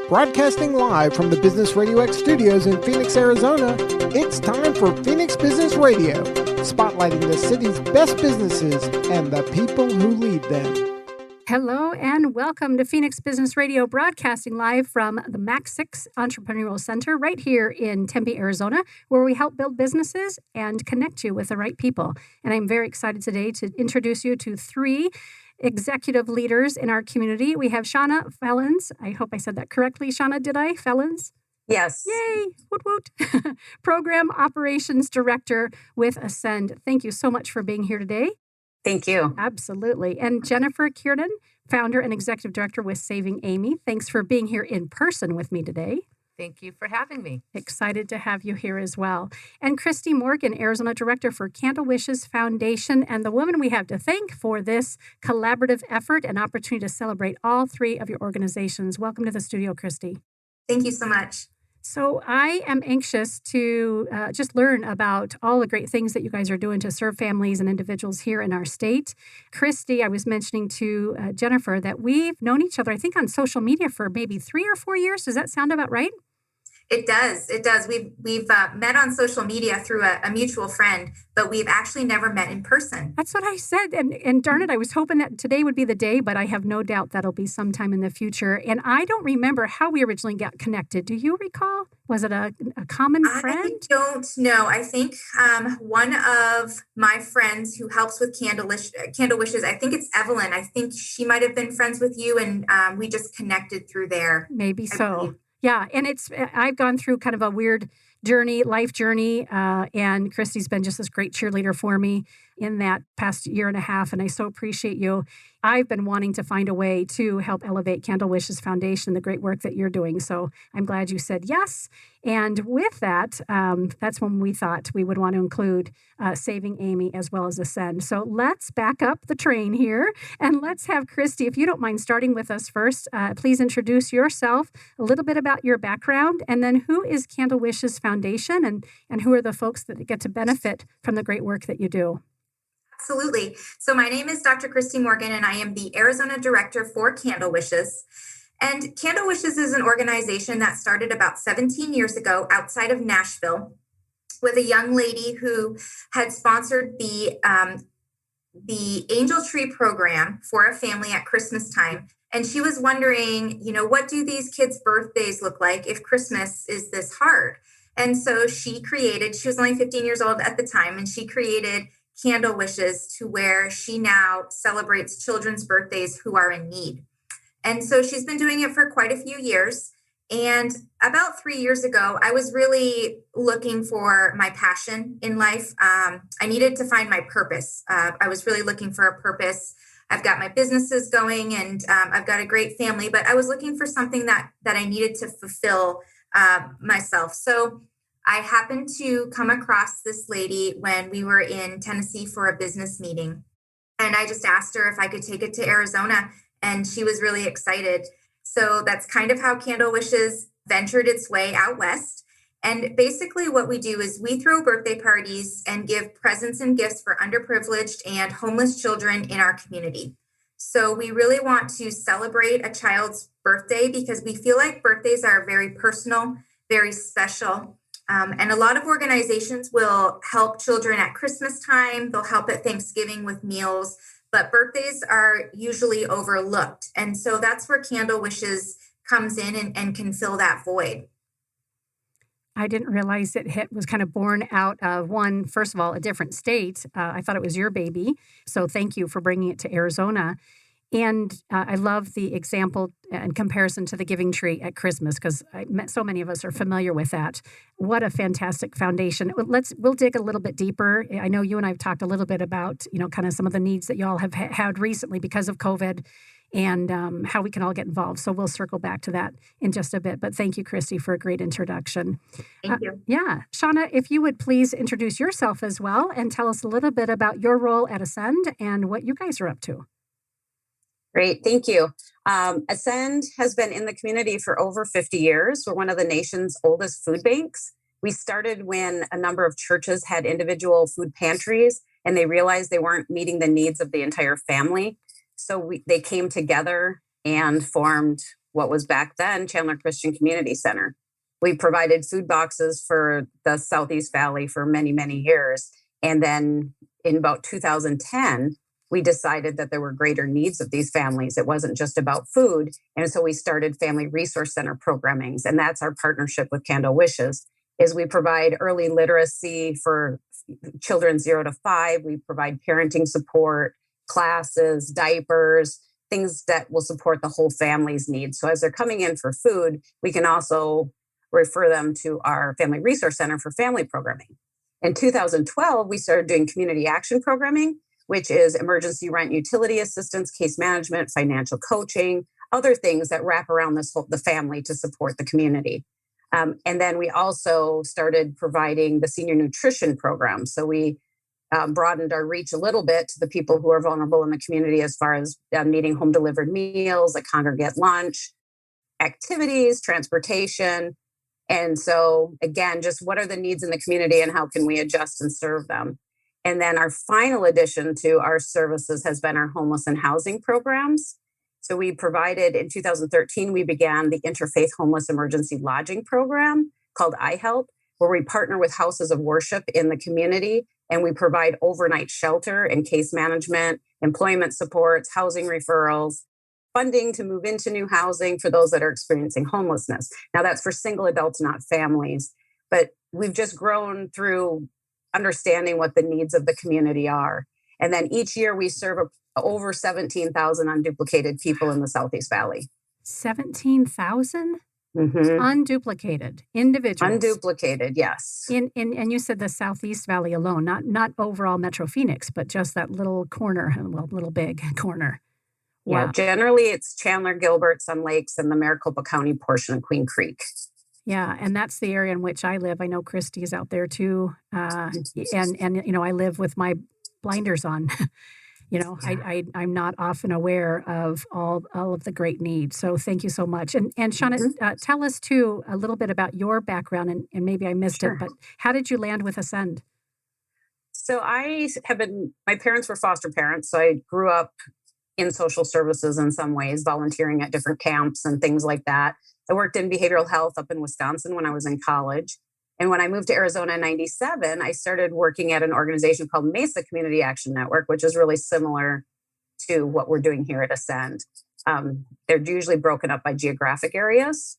Broadcasting live from the Business RadioX studios in Phoenix, Arizona, it's time for Phoenix Business Radio, spotlighting the city's best businesses and the people who lead them. Hello and welcome to Phoenix Business Radio, broadcasting live from the Mac 6 Entrepreneurial Center right here in Tempe, Arizona, where we help build businesses and connect you with the right people. And I'm very excited today to introduce you to three executive leaders in our community. We have Shawna Fellenz. I hope I said that correctly. Shawna, did I? Fellenz? Yes. Yay! Woot woot. Program Operations Director with AZCEND. Thank you so much for being here today. Thank you. Absolutely. And Jennifer Kiernan, Founder and Executive Director with Saving Amy. Thanks for being here in person with me today. Thank you for having me. Excited to have you here as well. And Kristy Morgan, Arizona Director for Candle Wishes Foundation, and the woman we have to thank for this collaborative effort and opportunity to celebrate all three of your organizations. Welcome to the studio, Kristy. Thank you so much. So I am anxious to just learn about all the great things that you guys are doing to serve families and individuals here in our state. Kristy, I was mentioning to Jennifer that we've known each other, I think, on social media for maybe 3 or 4 years. Does that sound about right? It does. It does. We've met on social media through a mutual friend, but we've actually never met in person. That's what I said. And darn it, I was hoping that today would be the day, but I have no doubt that'll be sometime in the future. And I don't remember how we originally got connected. Do you recall? Was it a common friend? I don't know. I think one of my friends who helps with Candle Wishes, I think it's Evelyn. I think she might have been friends with you, and we just connected through there. Maybe so. Yeah, and I've gone through kind of a weird life journey, and Kristy's been just this great cheerleader for me in that past year and a half, and I so appreciate you. I've been wanting to find a way to help elevate Candle Wishes Foundation, the great work that you're doing, so I'm glad you said yes. And with that, that's when we thought we would want to include Saving Amy as well as AZCEND. So let's back up the train here, and let's have Kristy, if you don't mind starting with us first, please introduce yourself, a little bit about your background, and then who is Candle Wishes Foundation, and who are the folks that get to benefit from the great work that you do? Absolutely. So my name is Dr. Kristy Morgan, and I am the Arizona Director for Candle Wishes. And Candle Wishes is an organization that started about 17 years ago outside of Nashville with a young lady who had sponsored the Angel Tree program for a family at Christmas time. And she was wondering, what do these kids' birthdays look like if Christmas is this hard? And so she was only 15 years old at the time, and she created Candle Wishes to where she now celebrates children's birthdays who are in need. And so she's been doing it for quite a few years. And about 3 years ago, I was really looking for my passion in life. I needed to find my purpose. I was really looking for a purpose. I've got my businesses going, and I've got a great family, but I was looking for something that I needed to fulfill myself. So I happened to come across this lady when we were in Tennessee for a business meeting. And I just asked her if I could take it to Arizona, and she was really excited. So that's kind of how Candle Wishes ventured its way out west. And basically what we do is we throw birthday parties and give presents and gifts for underprivileged and homeless children in our community. So we really want to celebrate a child's birthday because we feel like birthdays are very personal, very special. And a lot of organizations will help children at Christmas time. They'll help at Thanksgiving with meals, but birthdays are usually overlooked. And so that's where Candle Wishes comes in and can fill that void. I didn't realize it was kind of born out of one, first of all, a different state. I thought it was your baby. So thank you for bringing it to Arizona. And I love the example and comparison to the giving tree at Christmas because so many of us are familiar with that. What a fantastic foundation. We'll dig a little bit deeper. I know you and I have talked a little bit about, kind of some of the needs that y'all have had recently because of COVID and how we can all get involved. So we'll circle back to that in just a bit. But thank you, Kristy, for a great introduction. Thank you. Yeah. Shawna, if you would please introduce yourself as well and tell us a little bit about your role at AZCEND and what you guys are up to. Great. Thank you. AZCEND has been in the community for over 50 years. We're one of the nation's oldest food banks. We started when a number of churches had individual food pantries and they realized they weren't meeting the needs of the entire family. So they came together and formed what was back then Chandler Christian Community Center. We provided food boxes for the Southeast Valley for many, many years. And then in about 2010, we decided that there were greater needs of these families. It wasn't just about food. And so we started Family Resource Center programmings. And that's our partnership with Candle Wishes, is we provide early literacy for children 0 to 5. We provide parenting support, classes, diapers, things that will support the whole family's needs. So as they're coming in for food, we can also refer them to our Family Resource Center for family programming. In 2012, we started doing community action programming, which is emergency rent utility assistance, case management, financial coaching, other things that wrap around the family to support the community. And then we also started providing the senior nutrition program. So we broadened our reach a little bit to the people who are vulnerable in the community as far as needing home delivered meals, a congregate lunch, activities, transportation. And so again, just what are the needs in the community and how can we adjust and serve them? And then our final addition to our services has been our homeless and housing programs. So we provided, in 2013, we began the Interfaith Homeless Emergency Lodging Program called iHelp, where we partner with houses of worship in the community, and we provide overnight shelter and case management, employment supports, housing referrals, funding to move into new housing for those that are experiencing homelessness. Now that's for single adults, not families, but we've just grown through understanding what the needs of the community are. And then each year we serve over 17,000 unduplicated people in the Southeast Valley. 17,000? Mm-hmm. Unduplicated individuals. Unduplicated, yes. And you said the Southeast Valley alone, not overall Metro Phoenix, but just that little corner, well, little big corner. Wow. Yeah, generally it's Chandler, Gilbert, Sun Lakes, and the Maricopa County portion of Queen Creek. Yeah, and that's the area in which I live. I know Kristy is out there too, and you know I live with my blinders on. You know, I'm not often aware of all of the great needs. So thank you so much. And Shawna, tell us too a little bit about your background, and maybe I missed it, but how did you land with AZCEND? So my parents were foster parents, so I grew up in social services in some ways, volunteering at different camps and things like that. I worked in behavioral health up in Wisconsin when I was in college. And when I moved to Arizona in 97, I started working at an organization called Mesa Community Action Network, which is really similar to what we're doing here at AZCEND. They're usually broken up by geographic areas.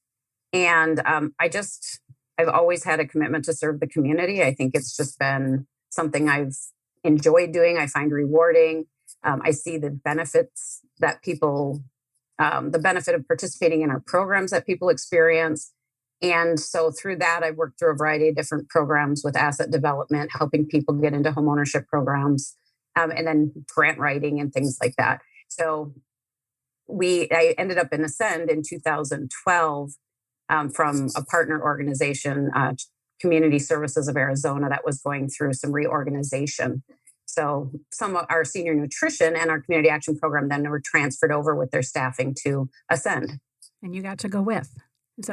And I've always had a commitment to serve the community. I think it's just been something I've enjoyed doing. I find rewarding. I see the benefits that the benefit of participating in our programs that people experience. And so through that, I've worked through a variety of different programs with asset development, helping people get into home ownership programs, and then grant writing and things like that. So I ended up in AZCEND in 2012 from a partner organization, Community Services of Arizona, that was going through some reorganization. So some of our senior nutrition and our community action program then were transferred over with their staffing to AZCEND. And you got to go with.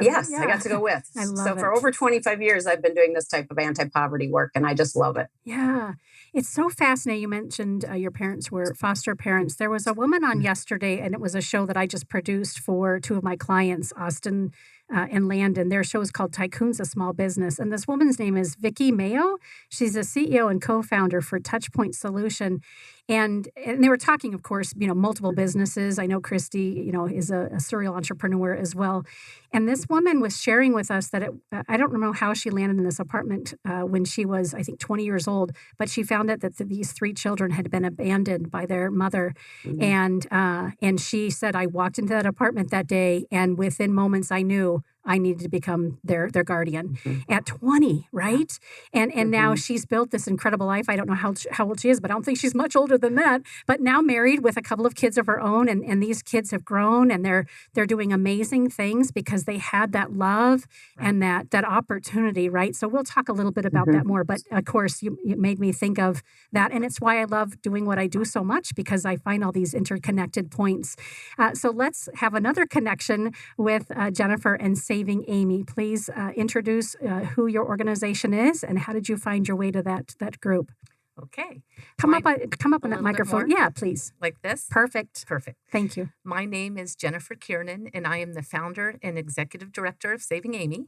Yes, yeah. I got to go with. I love it. For over 25 years, I've been doing this type of anti-poverty work, and I just love it. Yeah. It's so fascinating. You mentioned your parents were foster parents. There was a woman on yesterday, and it was a show that I just produced for two of my clients, Austin and Landon. Their show is called Tycoons, a Small Business. And this woman's name is Vicki Mayo. She's a CEO and co-founder for Touchpoint Solution. And they were talking, of course, multiple businesses. I know Kristy, is a serial entrepreneur as well. And this woman was sharing with us that I don't know how she landed in this apartment when she was, I think, 20 years old, but she found out that these 3 children had been abandoned by their mother. Mm-hmm. And she said, I walked into that apartment that day, and within moments I knew I needed to become their guardian at 20, right? And now she's built this incredible life. I don't know how old she is, but I don't think she's much older than that. But now married with a couple of kids of her own, and these kids have grown, and they're doing amazing things because they had that love and that opportunity, right? So we'll talk a little bit about that more. But of course, you made me think of that, and it's why I love doing what I do so much, because I find all these interconnected points. So let's have another connection with Jennifer and Saving Amy. Please introduce who your organization is and how did you find your way to that group? Okay. Come My- up a on that little bit microphone. more? Yeah, please. Like this? Perfect. Perfect. Thank you. My name is Jennifer Kiernan, and I am the founder and executive director of Saving Amy.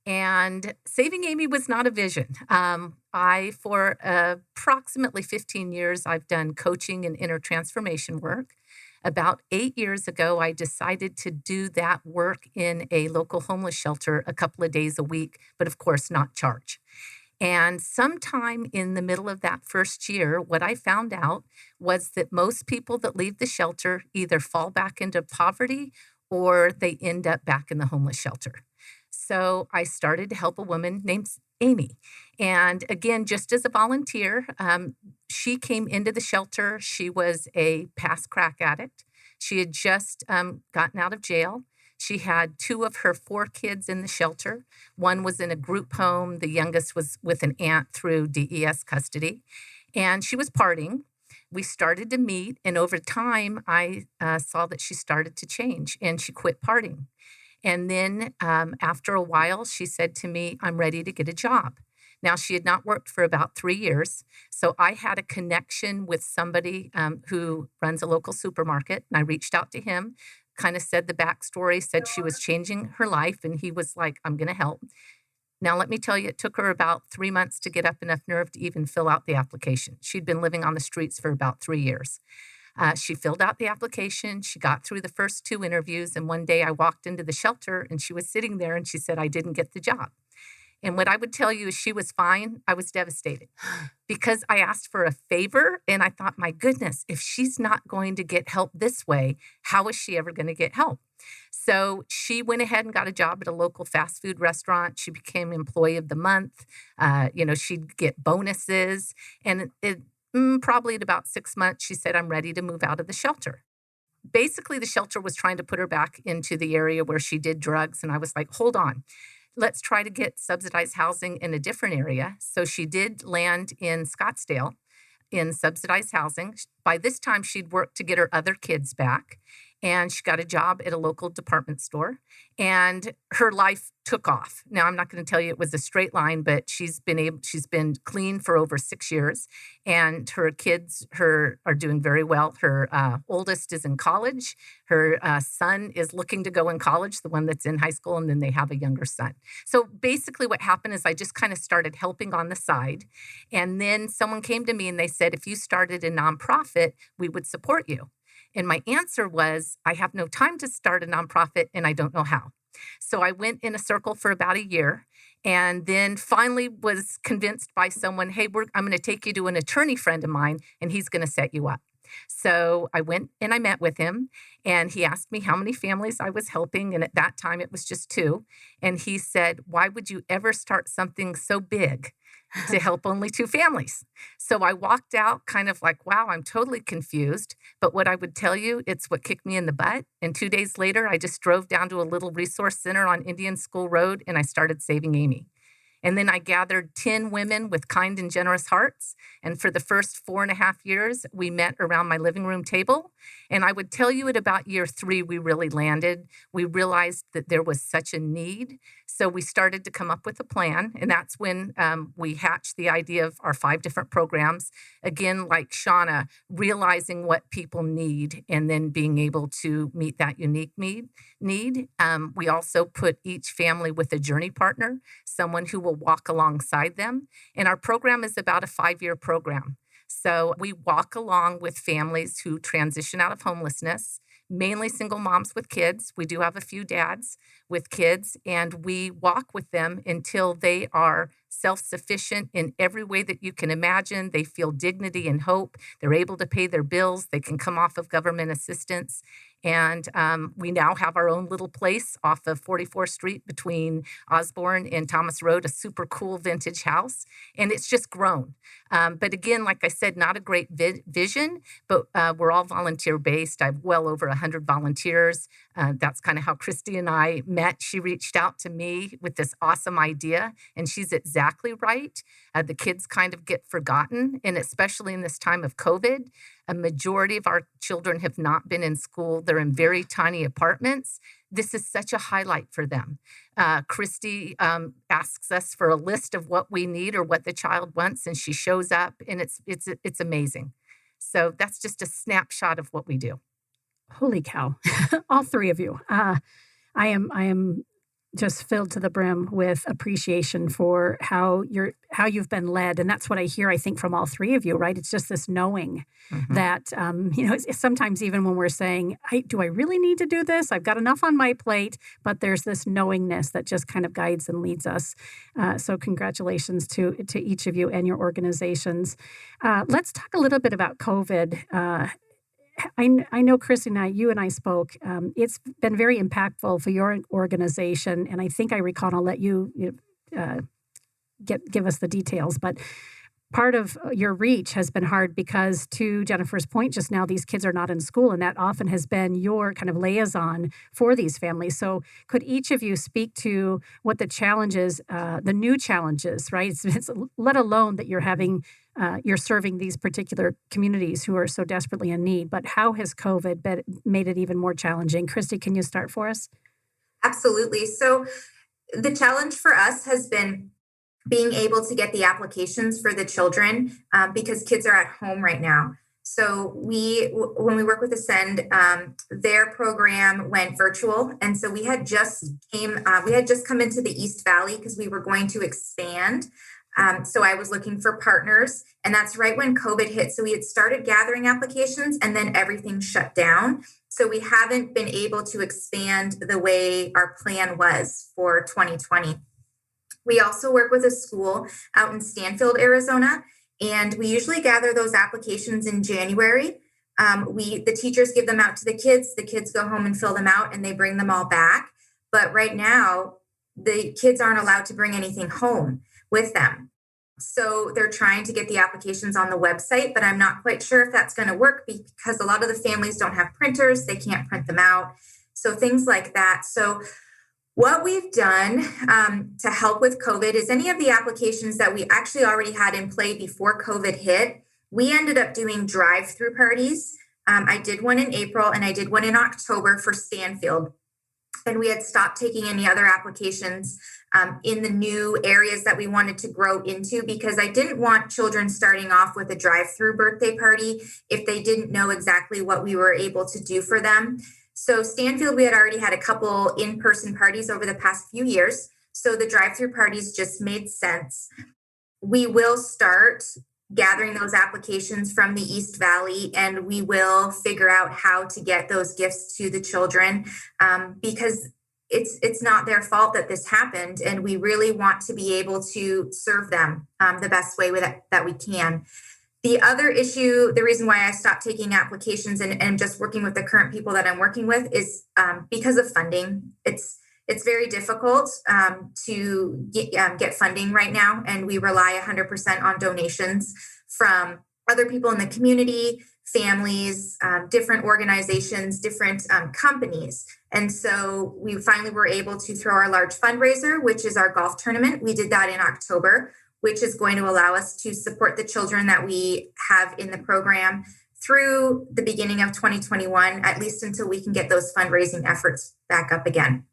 And Saving Amy was not a vision. For approximately 15 years, I've done coaching and inner transformation work. About 8 years ago, I decided to do that work in a local homeless shelter a couple of days a week, but of course, not charge. And sometime in the middle of that first year, what I found out was that most people that leave the shelter either fall back into poverty or they end up back in the homeless shelter. So I started to help a woman named Amy. And again, just as a volunteer, she came into the shelter. She was a past crack addict. She had just gotten out of jail. She had 2 of her 4 kids in the shelter. One was in a group home. The youngest was with an aunt through DES custody. And she was partying. We started to meet. And over time, I saw that she started to change and she quit partying. And then after a while, she said to me, I'm ready to get a job. Now, she had not worked for about 3 years. So I had a connection with somebody who runs a local supermarket. And I reached out to him, kind of said the backstory, said she was changing her life. And he was like, I'm going to help. Now, let me tell you, it took her about 3 months to get up enough nerve to even fill out the application. She'd been living on the streets for about 3 years. She filled out the application. She got through the first 2 interviews. And one day I walked into the shelter and she was sitting there and she said, I didn't get the job. And what I would tell you is she was fine. I was devastated because I asked for a favor and I thought, my goodness, if she's not going to get help this way, how is she ever going to get help? So she went ahead and got a job at a local fast food restaurant. She became employee of the month. She'd get bonuses. And probably at about 6 months, she said, I'm ready to move out of the shelter. Basically, the shelter was trying to put her back into the area where she did drugs. And I was like, hold on. Let's try to get subsidized housing in a different area. So she did land in Scottsdale in subsidized housing. By this time, she'd worked to get her other kids back. And she got a job at a local department store. And her life took off. Now, I'm not going to tell you it was a straight line, but she's been clean for over 6 years. And her kids are doing very well. Her oldest is in college. Her son is looking to go in college, the one that's in high school, and then they have a younger son. So basically what happened is I just kind of started helping on the side. And then someone came to me and they said, if you started a nonprofit, we would support you. And my answer was, I have no time to start a nonprofit and I don't know how. So I went in a circle for about a year and then finally was convinced by someone, hey, I'm going to take you to an attorney friend of mine and he's going to set you up. So I went and I met with him and he asked me how many families I was helping. And at that time it was just 2. And he said, why would you ever start something so big to help only 2 families? So I walked out kind of like, wow, I'm totally confused. But what I would tell you, it's what kicked me in the butt. And 2 days later, I just drove down to a little resource center on Indian School Road and I started Saving Amy. And then I gathered 10 women with kind and generous hearts. And for the first 4.5 years, we met around my living room table. And I would tell you at about year 3, we really landed. We realized that there was such a need. So we started to come up with a plan. And that's when we hatched the idea of our 5 different programs. Again, like Shawna, realizing what people need and then being able to meet that unique need. We also put each family with a journey partner, someone who will walk alongside them. And our program is about a 5-year program. So we walk along with families who transition out of homelessness, mainly single moms with kids. We do have a few dads with kids, and we walk with them until they are self-sufficient in every way that you can imagine. They feel dignity and hope. They're able to pay their bills. They can come off of government assistance. And we now have our own little place off of 44th Street between Osborne and Thomas Road, a super cool vintage house. And it's just grown. But again, like I said, not a great vision, but we're all volunteer based. I have well over 100 volunteers. That's kind of how Kristy and I met. She reached out to me with this awesome idea, and she's exactly right. The kids kind of get forgotten, and especially in this time of COVID, a majority of our children have not been in school. They're in very tiny apartments. this is such a highlight for them. Kristy asks us for a list of what we need or what the child wants, and she shows up, and it's amazing. So that's just a snapshot of what we do. Holy cow. All three of you. I am just filled to the brim with appreciation for how you've been led. And that's what I hear, I think, from all three of you, right? It's just this knowing that, it's sometimes even when we're saying, do I really need to do this? I've got enough on my plate, but there's this knowingness that just kind of guides and leads us. So congratulations to each of you and your organizations. Let's talk a little bit about COVID. I know, Kristy, you and I spoke. It's been very impactful for your organization, and I think I recall. I'll let you give us the details, but part of your reach has been hard because, to Jennifer's point just now, these kids are not in school, and that often has been your kind of liaison for these families. So could each of you speak to what the challenges, the new challenges, right? It's let alone that you're serving these particular communities who are so desperately in need, but how has COVID made it even more challenging? Kristy, can you start for us? Absolutely. So the challenge for us has been being able to get the applications for the children because kids are at home right now. So when we work with AZCEND, their program went virtual, and so we had just come into the East Valley because we were going to expand. So I was looking for partners, and that's right when COVID hit. So we had started gathering applications, and then everything shut down. So we haven't been able to expand the way our plan was for 2020. We also work with a school out in Stanfield, Arizona, and we usually gather those applications in January. The teachers give them out to the kids go home and fill them out, and they bring them all back. But right now, the kids aren't allowed to bring anything home with them. So they're trying to get the applications on the website, but I'm not quite sure if that's going to work because a lot of the families don't have printers. They can't print them out. So things like that. So what we've done to help with COVID is any of the applications that we actually already had in play before COVID hit, we ended up doing drive-through parties. I did one in April and I did one in October for Stanfield. And we had stopped taking any other applications in the new areas that we wanted to grow into because I didn't want children starting off with a drive-through birthday party if they didn't know exactly what we were able to do for them. So Stanfield, we had already had a couple in-person parties over the past few years. So the drive-through parties just made sense. We will start gathering those applications from the East Valley, and we will figure out how to get those gifts to the children because it's not their fault that this happened, and we really want to be able to serve them the best way that we can. The other issue, the reason why I stopped taking applications and just working with the current people that I'm working with is because of funding. It's very difficult to get funding right now, and we rely 100% on donations from other people in the community, families, different organizations, different companies. And so we finally were able to throw our large fundraiser, which is our golf tournament. We did that in October, which is going to allow us to support the children that we have in the program through the beginning of 2021, at least until we can get those fundraising efforts back up again.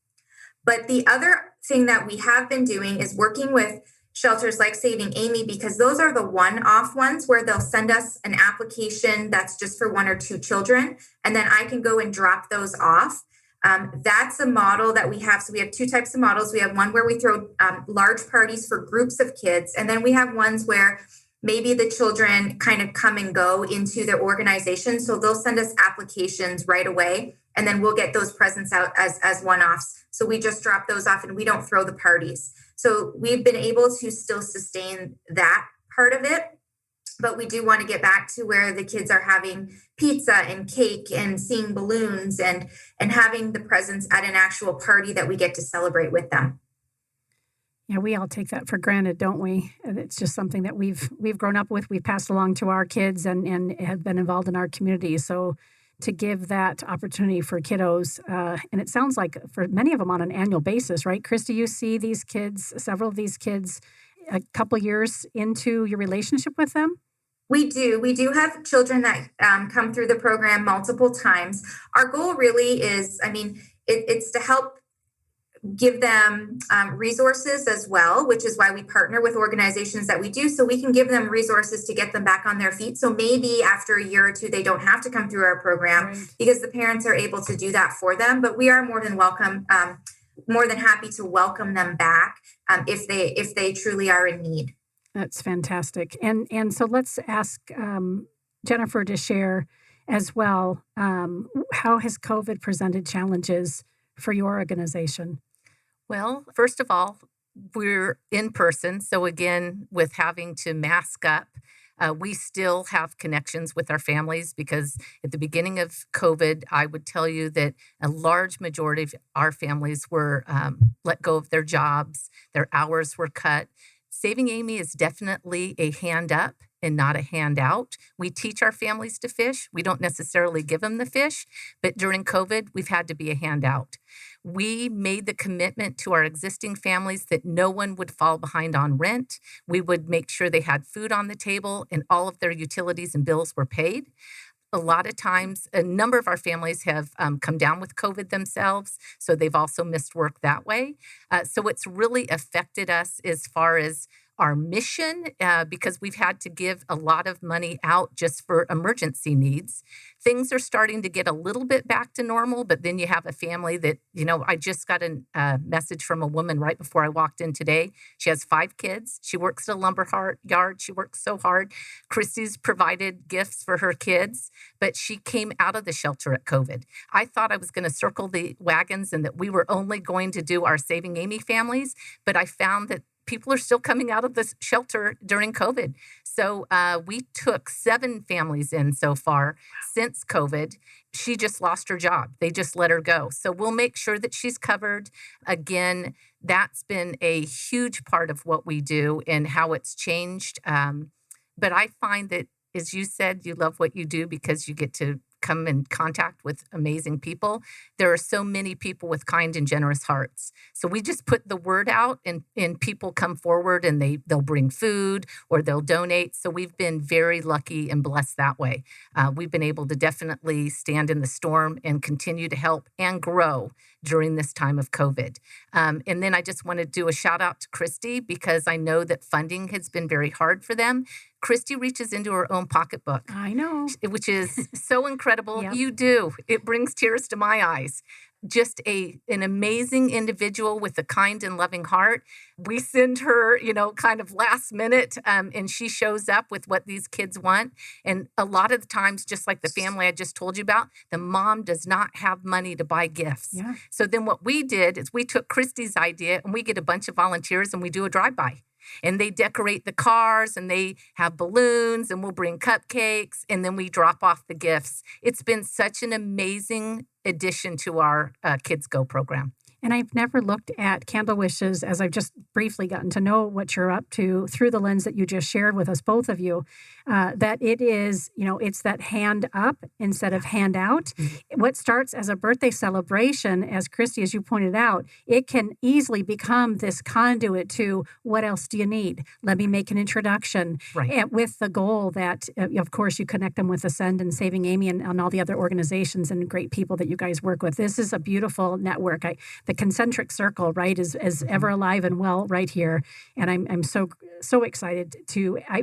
But the other thing that we have been doing is working with shelters like Saving Amy, because those are the one-off ones where they'll send us an application that's just for 1 or 2 children, and then I can go and drop those off. That's a model that we have. So we have 2 types of models. We have one where we throw large parties for groups of kids, and then we have ones where maybe the children kind of come and go into their organization. So they'll send us applications right away, and then we'll get those presents out as one-offs. So we just drop those off and we don't throw the parties. So we've been able to still sustain that part of it, but we do want to get back to where the kids are having pizza and cake and seeing balloons and having the presents at an actual party that we get to celebrate with them. Yeah, we all take that for granted, don't we? It's just something that we've grown up with, we've passed along to our kids and have been involved in our community. So to give that opportunity for kiddos, and it sounds like for many of them on an annual basis, right? Kristy, you see these kids, several of these kids, a couple years into your relationship with them? We do. We do have children that come through the program multiple times. Our goal really is, it's to help give them resources as well, which is why we partner with organizations that we do, so we can give them resources to get them back on their feet. So maybe after a year or two, they don't have to come through our program, right, because the parents are able to do that for them. But we are more than happy to welcome them back if they truly are in need. That's fantastic. And so let's ask Jennifer to share as well. How has COVID presented challenges for your organization? Well, first of all, we're in person. So again, with having to mask up, we still have connections with our families, because at the beginning of COVID, I would tell you that a large majority of our families were let go of their jobs, their hours were cut. Saving Amy is definitely a hand up and not a handout. We teach our families to fish. We don't necessarily give them the fish, but during COVID, we've had to be a handout. We made the commitment to our existing families that no one would fall behind on rent. We would make sure they had food on the table and all of their utilities and bills were paid. A lot of times, a number of our families have come down with COVID themselves, so they've also missed work that way. So it's really affected us as far as our mission, because we've had to give a lot of money out just for emergency needs. Things are starting to get a little bit back to normal, but then you have a family that, I just got a message from a woman right before I walked in today. She has 5 kids. She works at a lumber yard. She works so hard. Kristy's provided gifts for her kids, but she came out of the shelter at COVID. I thought I was going to circle the wagons and that we were only going to do our Saving Amy families, but I found that people are still coming out of this shelter during COVID. So we took 7 families in so far since COVID. She just lost her job. They just let her go. So we'll make sure that she's covered. Again, that's been a huge part of what we do and how it's changed. But I find that, as you said, you love what you do because you get to come in contact with amazing people. There are so many people with kind and generous hearts. So we just put the word out and people come forward and they'll bring food or they'll donate. So we've been very lucky and blessed that way. We've been able to definitely stand in the storm and continue to help and grow during this time of COVID. And then I just want to do a shout out to Kristy, because I know that funding has been very hard for them. Kristy reaches into her own pocketbook. I know. Which is so incredible. Yep. You do. It brings tears to my eyes. Just an amazing individual with a kind and loving heart. We send her, kind of last minute, and she shows up with what these kids want. And a lot of the times, just like the family I just told you about, the mom does not have money to buy gifts. Yeah. So then what we did is we took Kristy's idea and we get a bunch of volunteers and we do a drive-by. And they decorate the cars and they have balloons and we'll bring cupcakes and then we drop off the gifts. It's been such an amazing addition to our Kids Go program. And I've never looked at Candle Wishes, as I've just briefly gotten to know what you're up to through the lens that you just shared with us, both of you, that it is, it's that hand up instead of hand out. Mm-hmm. What starts as a birthday celebration, as Kristy, as you pointed out, it can easily become this conduit to what else do you need? Let me make an introduction. Right. And with the goal that, of course, you connect them with AZCEND and Saving Amy and all the other organizations and great people that you guys work with. This is a beautiful network. The concentric circle, right, is ever alive and well right here. And I'm so excited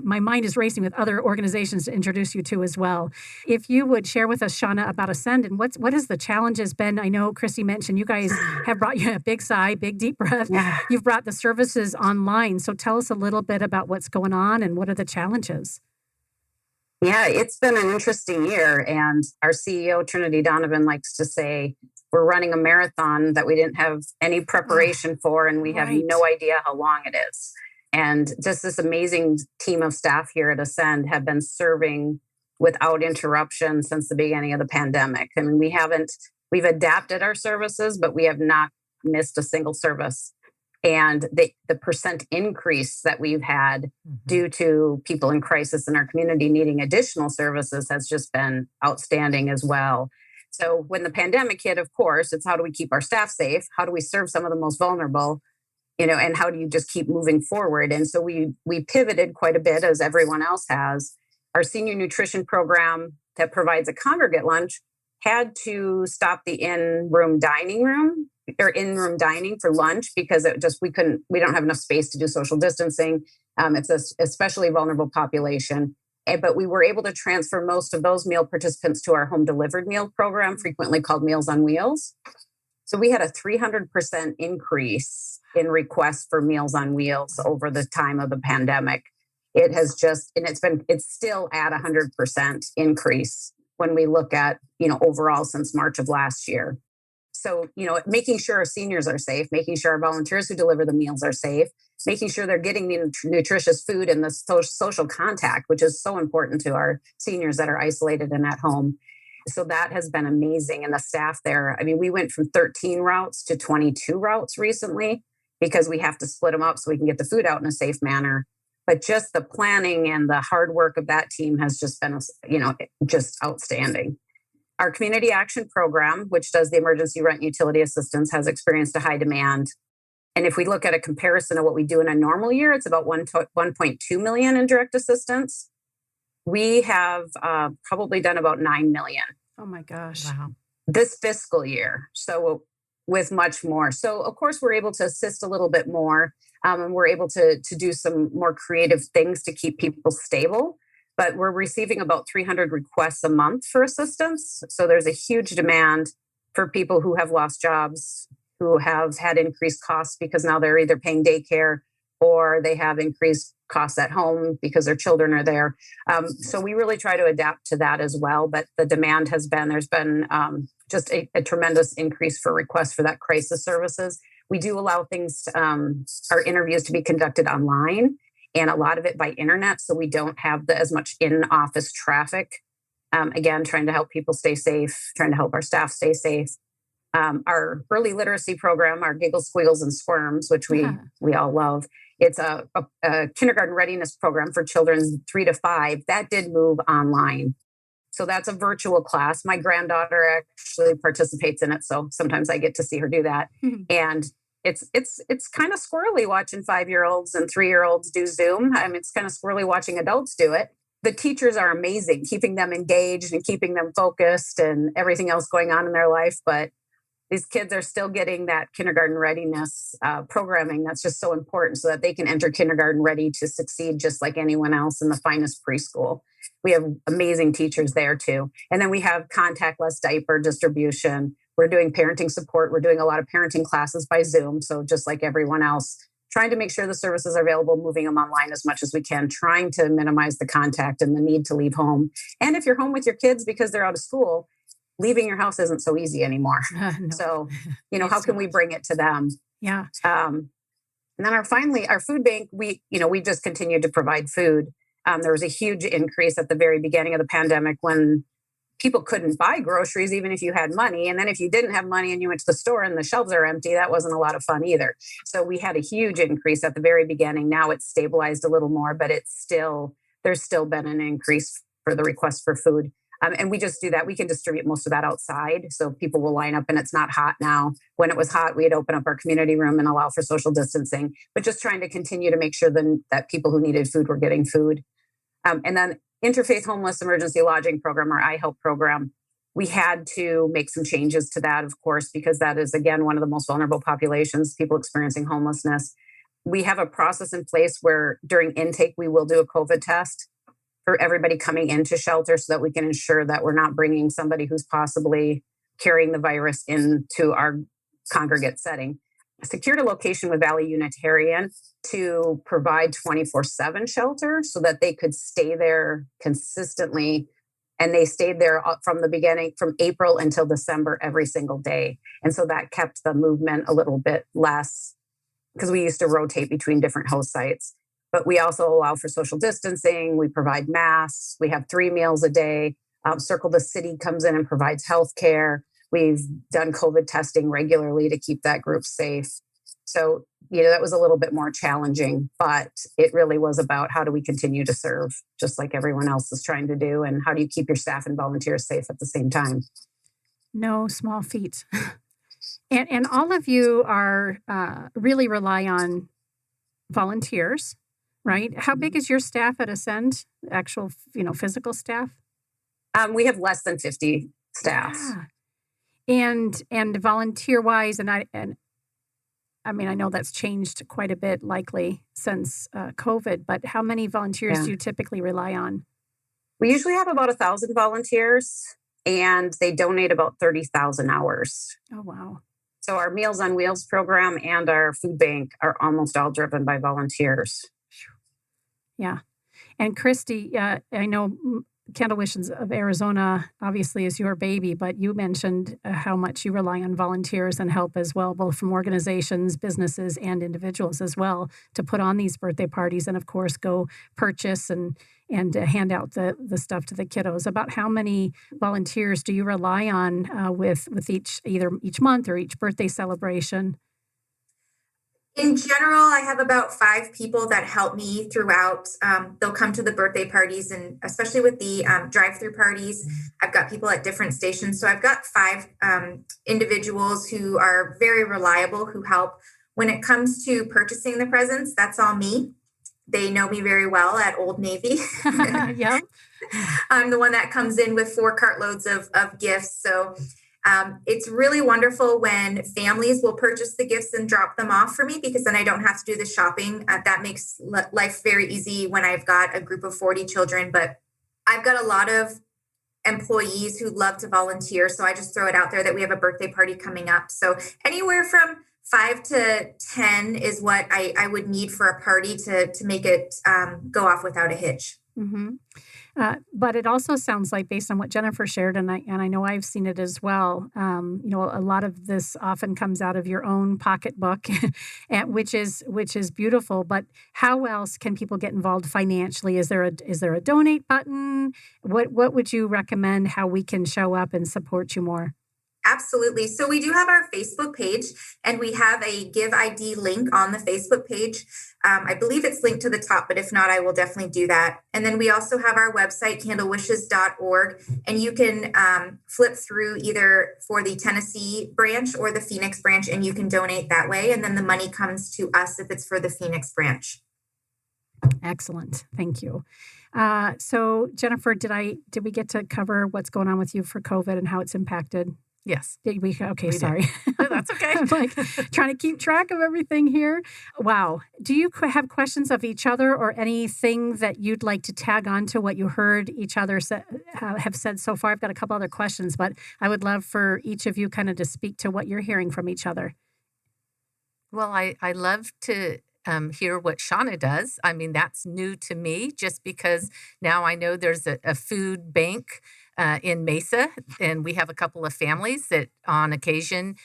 my mind is racing with other organizations to introduce you to as well. If you would share with us, Shawna, about AZCEND and what has the challenges been? I know Kristy mentioned you guys have brought you a big sigh, big deep breath. Yeah. You've brought the services online. So tell us a little bit about what's going on and what are the challenges? Yeah, it's been an interesting year. And our CEO, Trinity Donovan, likes to say, we're running a marathon that we didn't have any preparation for, and we have no idea how long it is. And just this amazing team of staff here at AZCEND have been serving without interruption since the beginning of the pandemic. I mean, we've adapted our services, but we have not missed a single service. And the percent increase that we've had due to people in crisis in our community needing additional services has just been outstanding as well. So when the pandemic hit, of course, it's how do we keep our staff safe? How do we serve some of the most vulnerable? And how do you just keep moving forward? And so we pivoted quite a bit, as everyone else has. Our senior nutrition program that provides a congregate lunch had to stop the in-room dining for lunch because we don't have enough space to do social distancing. It's a especially vulnerable population. But we were able to transfer most of those meal participants to our home delivered meal program, frequently called Meals on Wheels. So we had a 300% increase in requests for Meals on Wheels over the time of the pandemic. It has it's still at 100% increase when we look at, overall since March of last year. So, making sure our seniors are safe, making sure our volunteers who deliver the meals are safe, making sure they're getting the nutritious food and the social contact, which is so important to our seniors that are isolated and at home. So that has been amazing. And the staff there, we went from 13 routes to 22 routes recently because we have to split them up so we can get the food out in a safe manner. But just the planning and the hard work of that team has just been, just outstanding. Our community action program, which does the emergency rent utility assistance, has experienced a high demand. And if we look at a comparison of what we do in a normal year, it's about 1.2 million in direct assistance. We have probably done about 9 million. Oh my gosh. Wow. This fiscal year. So with much more. So of course, we're able to assist a little bit more. And we're able to do some more creative things to keep people stable. But we're receiving about 300 requests a month for assistance. So there's a huge demand for people who have lost jobs, who have had increased costs because now they're either paying daycare or they have increased costs at home because their children are there. So we really try to adapt to that as well. But the demand there's been just a tremendous increase for requests for that crisis services. We do allow our interviews to be conducted online, and a lot of it by internet. So we don't have as much in-office traffic. Again, trying to help people stay safe, trying to help our staff stay safe. Our early literacy program, our Giggles, Squiggles, and Squirms, which we all love. It's a kindergarten readiness program for children 3 to 5. That did move online. So that's a virtual class. My granddaughter actually participates in it. So sometimes I get to see her do that. Mm-hmm. And it's kind of squirrely watching 5-year-olds and 3-year-olds do Zoom. It's kind of squirrely watching adults do it. The teachers are amazing, keeping them engaged and keeping them focused and everything else going on in their life. But these kids are still getting that kindergarten readiness programming that's just so important so that they can enter kindergarten ready to succeed just like anyone else in the finest preschool. We have amazing teachers there too. And then we have contactless diaper distribution. We're doing parenting support. We're doing a lot of parenting classes by Zoom. So just like everyone else, trying to make sure the services are available, moving them online as much as we can, trying to minimize the contact and the need to leave home. And if you're home with your kids because they're out of school, leaving your house isn't so easy anymore. No. So, how can we bring it to them? Yeah. And then our food bank, we just continued to provide food. There was a huge increase at the very beginning of the pandemic when people couldn't buy groceries, even if you had money. And then if you didn't have money and you went to the store and the shelves are empty, that wasn't a lot of fun either. So we had a huge increase at the very beginning. Now it's stabilized a little more, but there's still been an increase for the request for food. And we just do that. We can distribute most of that outside. So people will line up and it's not hot now. When it was hot, we'd open up our community room and allow for social distancing, but just trying to continue to make sure that people who needed food were getting food. And then Interfaith Homeless Emergency Lodging Program, or IHELP program, we had to make some changes to that, of course, because that is, again, one of the most vulnerable populations, people experiencing homelessness. We have a process in place where during intake, we will do a COVID test for everybody coming into shelter so that we can ensure that we're not bringing somebody who's possibly carrying the virus into our congregate setting. Secured a location with Valley Unitarian to provide 24/7 shelter so that they could stay there consistently. And they stayed there from the beginning, from April until December, every single day. And so that kept the movement a little bit less because we used to rotate between different host sites. But we also allow for social distancing. We provide masks. We have 3 meals a day. Circle the City comes in and provides healthcare. We've done COVID testing regularly to keep that group safe. So, that was a little bit more challenging, but it really was about how do we continue to serve just like everyone else is trying to do, and how do you keep your staff and volunteers safe at the same time? No small feat. And all of you are really rely on volunteers, right? How big is your staff at AZCEND, actual, physical staff? We have less than 50 staffs. Yeah. And volunteer wise, I mean, I know that's changed quite a bit, likely since COVID. But how many volunteers Yeah. do you typically rely on? We usually have about 1,000 volunteers, and they donate about 30,000 hours. Oh, wow. So our Meals on Wheels program and our food bank are almost all driven by volunteers. Yeah. And Kristy, I know Candle Wishes of Arizona obviously is your baby, but you mentioned how much you rely on volunteers and help as well, both from organizations, businesses, and individuals as well, to put on these birthday parties and, of course, go purchase and hand out the stuff to the kiddos. About how many volunteers do you rely on with either each month or each birthday celebration? In general, I have about 5 people that help me throughout. They'll come to the birthday parties, and especially with the drive-through parties, I've got people at different stations. So I've got 5 individuals who are very reliable, who help. When it comes to purchasing the presents, that's all me. They know me very well at Old Navy. Yeah. I'm the one that comes in with 4 cartloads of gifts. So it's really wonderful when families will purchase the gifts and drop them off for me, because then I don't have to do the shopping. That makes life very easy when I've got a group of 40 children. But I've got a lot of employees who love to volunteer. So I just throw it out there that we have a birthday party coming up. So anywhere from 5 to 10 is what I would need for a party to make it go off without a hitch. Mm-hmm. But it also sounds like, based on what Jennifer shared, and I know I've seen it as well, a lot of this often comes out of your own pocketbook, which is beautiful. But how else can people get involved financially? Is there a donate button? What would you recommend? How we can show up and support you more? Absolutely. So we do have our Facebook page, and we have a Give ID link on the Facebook page. I believe it's linked to the top, but if not, I will definitely do that. And then we also have our website, candlewishes.org, and you can flip through either for the Tennessee branch or the Phoenix branch, and you can donate that way. And then the money comes to us if it's for the Phoenix branch. Excellent. Thank you. So Jennifer, did we get to cover what's going on with you for COVID and how it's impacted? Yes. Did we? Okay, We sorry. That's okay. I'm like trying to keep track of everything here. Wow. Do you have questions of each other, or anything that you'd like to tag on to what you heard each other have said so far? I've got a couple other questions, but I would love for each of you kind of to speak to what you're hearing from each other. Well, I love to hear what Shawna does. I mean, that's new to me, just because now I know there's a food bank in Mesa, and we have a couple of families that on occasion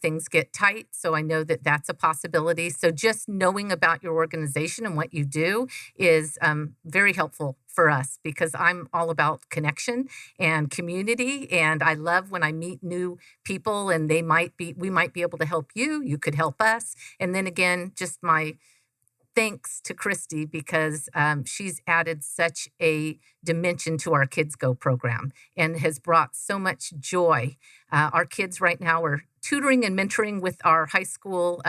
things get tight. So I know that that's a possibility. So just knowing about your organization and what you do is very helpful for us, because I'm all about connection and community. And I love when I meet new people, and we might be able to help you. You could help us. And then again, just my thanks to Kristy, because she's added such a dimension to our Kids Go program and has brought so much joy. Our kids right now are tutoring and mentoring with our high school.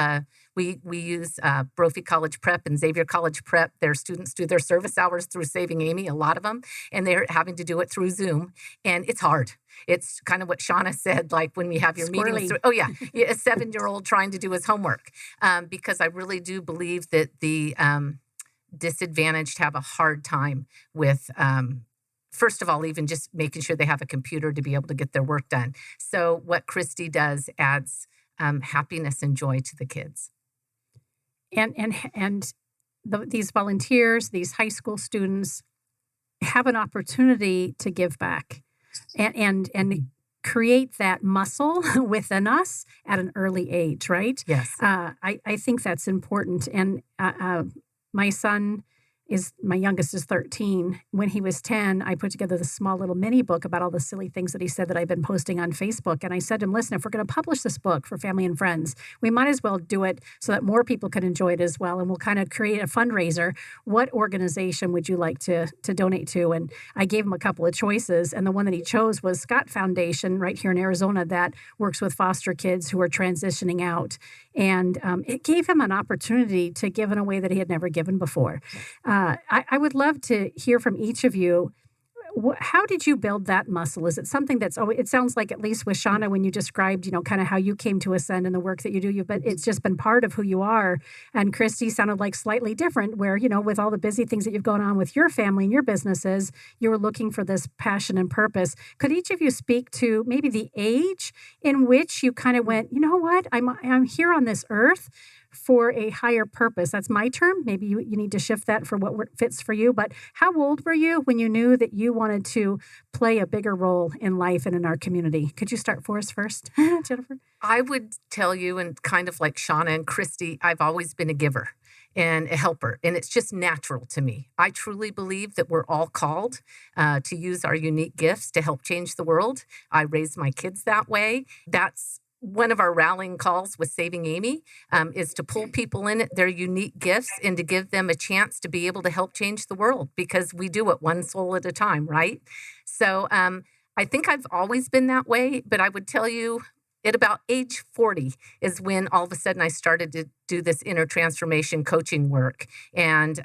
We use Brophy College Prep and Xavier College Prep. Their students do their service hours through Saving Amy, a lot of them, and they're having to do it through Zoom. And it's hard. It's kind of what Shawna said, like when we have your meetings. Oh, yeah, a 7-year-old trying to do his homework. Because I really do believe that the disadvantaged have a hard time with first of all, even just making sure they have a computer to be able to get their work done. So what Kristy does adds happiness and joy to the kids. And these volunteers, these high school students, have an opportunity to give back and create that muscle within us at an early age, right? Yes. I think that's important. And my youngest is 13. When he was 10, I put together this small little mini book about all the silly things that he said that I've been posting on Facebook. And I said to him, listen, if we're going to publish this book for family and friends, we might as well do it so that more people can enjoy it as well. And we'll kind of create a fundraiser. What organization would you like to donate to? And I gave him a couple of choices. And the one that he chose was Scott Foundation right here in Arizona that works with foster kids who are transitioning out. And it gave him an opportunity to give in a way that he had never given before. I would love to hear from each of you. How did you build that muscle? Is it something that's always, it sounds like, at least with Shawna, when you described, kind of how you came to Ascend and the work that you do, but it's just been part of who you are. And Kristy sounded like slightly different, where, with all the busy things that you've gone on with your family and your businesses, you were looking for this passion and purpose. Could each of you speak to maybe the age in which you kind of went, you know what, I'm here on this earth for a higher purpose? That's my term. Maybe you need to shift that for what fits for you. But how old were you when you knew that you wanted to play a bigger role in life and in our community? Could you start for us first, Jennifer? I would tell you, and kind of like Shawna and Kristy, I've always been a giver and a helper, and it's just natural to me. I truly believe that we're all called to use our unique gifts to help change the world. I raise my kids that way. That's one of our rallying calls with Saving Amy, is to pull people in their unique gifts and to give them a chance to be able to help change the world, because we do it one soul at a time, right? So I think I've always been that way, but I would tell you at about age 40 is when all of a sudden I started to do this inner transformation coaching work, and